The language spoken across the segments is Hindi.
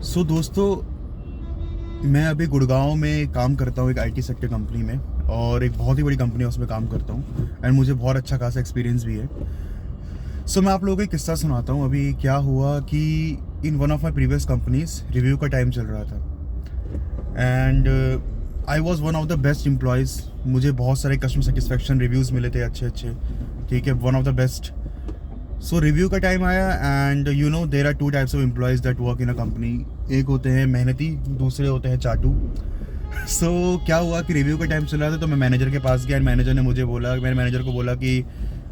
दोस्तों, मैं अभी गुड़गांव में काम करता हूँ एक आईटी सेक्टर कंपनी में, और एक बहुत ही बड़ी कंपनी है उसमें काम करता हूँ एंड मुझे बहुत अच्छा खासा एक्सपीरियंस भी है। मैं आप लोगों को एक किस्सा सुनाता हूँ। अभी क्या हुआ कि in one of my previous companies review का टाइम चल रहा था and I was one of the best employees. मुझे बहुत सारे कस्टमर सेटिस्फेक्शन रिव्यूज़ मिले थे अच्छे अच्छे, ठीक है, one of the best. Review का टाइम आया and you know there are two types of employees that work in a company. एक होते हैं मेहनती, दूसरे होते हैं चाटू। क्या हुआ कि रिव्यू का टाइम चल रहा था तो मैं मैनेजर के पास गया एंड मैनेजर ने मुझे बोला, मैंने मैनेजर को बोला कि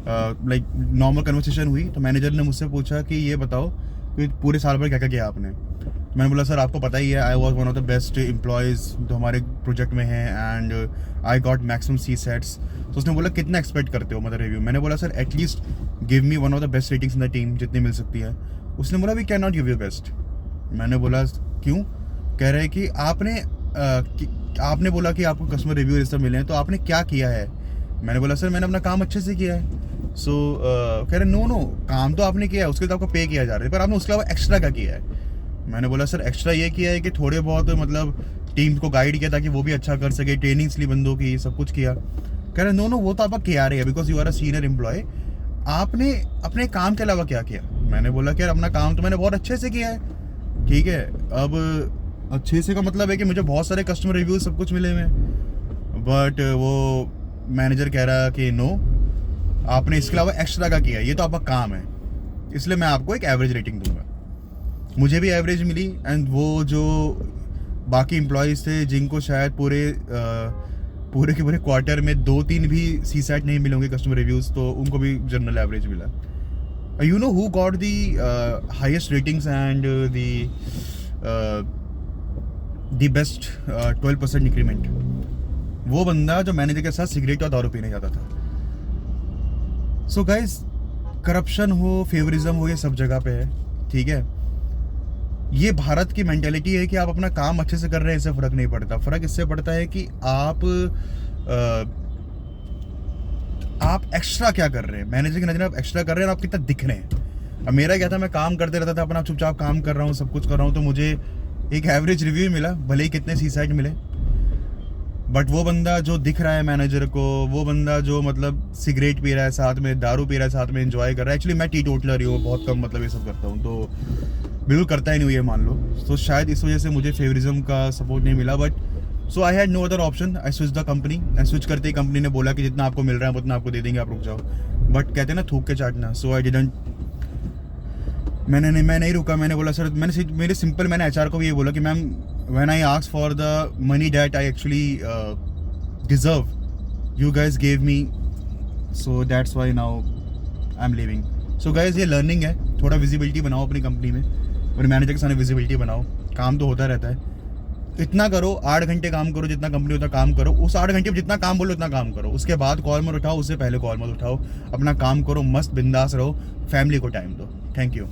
लाइक नॉर्मल कन्वर्सेशन हुई तो मैनेजर ने मुझसे पूछा कि ये बताओ कि पूरे साल भर क्या क्या किया आपने। मैंने बोला सर आपको पता ही है, I was one of the best employees जो हमारे प्रोजेक्ट में हैं and I got maximum C sets. तो उसने बोला कितना एक्सपेक्ट करते हो मतलब रिव्यू। मैंने बोला sir at least give me one of the best ratings in the team जितनी मिल सकती है। उसने बोला we can not give you best. मैंने बोला क्यों? कह रहे हैं कि आपने बोला कि आपको कस्टमर रिव्यू ये सब मिले हैं तो आपने क्या किया है। मैंने बोला सर मैंने अपना काम अच्छे से किया है। कह रहे नो काम तो आपने किया है, उसके लिए तो आपको पे किया जा रहा है, पर आपने उसके अलावा एक्स्ट्रा क्या किया है। मैंने बोला सर एक्स्ट्रा ये किया है कि थोड़े बहुत मतलब टीम को गाइड किया ताकि वो भी अच्छा कर सके, ट्रेनिंग्स ली बंदों की, सब कुछ किया। कह रहे नो वो तो आपका किया रही है because you are a senior employee. आपने अपने काम के अलावा क्या किया। मैंने बोला कि यार अपना काम तो मैंने बहुत अच्छे से किया है, ठीक है। अब अच्छे से का मतलब है कि मुझे बहुत सारे कस्टमर रिव्यू सब कुछ मिले हुए, बट वो मैनेजर कह रहा कि नो आपने इसके अलावा एक्स्ट्रा का किया, ये तो आपका काम है, इसलिए मैं आपको एक एवरेज रेटिंग दूंगा। मुझे भी एवरेज मिली एंड वो जो बाकी एम्प्लॉयज़ थे जिनको शायद पूरे के पूरे क्वार्टर में 2-3 भी सी सेट नहीं मिले होंगे कस्टमर रिव्यूज़, तो उनको भी जनरल एवरेज मिला। You know who got the highest ratings and the best 12% increment? वो बंदा जो मैनेजर के साथ सिगरेट और दारू पीने जाता था। गाइज, करप्शन हो, फेवरिज्म हो, ये सब जगह पे है, ठीक है। ये भारत की मेंटेलिटी है कि आप अपना काम अच्छे से कर रहे हैं, इससे फ़र्क नहीं पड़ता। फ़र्क इससे पड़ता है कि आप एक्स्ट्रा क्या कर रहे हैं। मैनेजर की नज़र में आप एक्स्ट्रा कर रहे हैं और आप कितना दिख रहे हैं। अब मेरा क्या था, मैं काम करते रहता था अपना, चुपचाप काम कर रहा हूँ, सब कुछ कर रहा हूँ, तो मुझे एक एवरेज रिव्यू मिला, भले ही कितने सी साइड मिले। बट वो बंदा जो दिख रहा है मैनेजर को, वो बंदा जो मतलब सिगरेट पी रहा है साथ में, दारू पी रहा है साथ में, एंजॉय कर रहा है। एक्चुअली मैं टी टोटलर ही हूँ, बहुत कम मतलब ये सब करता हूँ, तो बिल्कुल करता ही नहीं हूँ ये मान लो। तो शायद इस वजह से मुझे फेवरिज्म का सपोर्ट नहीं मिला। But I had no other option, I switch the company and switch करते ही कंपनी ने बोला कि जितना आपको मिल रहा है उतना आपको दे देंगे, आप रुक जाओ। बट कहते हैं ना थूक के चाटना। आई डिडंट, मैं नहीं रुका। मैंने बोला सर, मैंने एचआर को भी ये बोला कि ma'am when I ask for the money that I actually deserve, you guys gave me, so that's why now I am leaving. Guys, ये लर्निंग है, थोड़ा विजिबिलिटी बनाओ अपनी कंपनी में और मैनेजर के सामने विजिबिलिटी बनाओ। काम तो होता रहता है, इतना करो, 8 घंटे काम करो, जितना कंपनी उतना काम करो। उस 8 घंटे में जितना काम बोलो उतना काम करो, उसके बाद कॉल मत उठाओ, उससे पहले कॉल मत उठाओ। अपना काम करो, मस्त बिंदास रहो, फैमिली को टाइम दो। Thank you.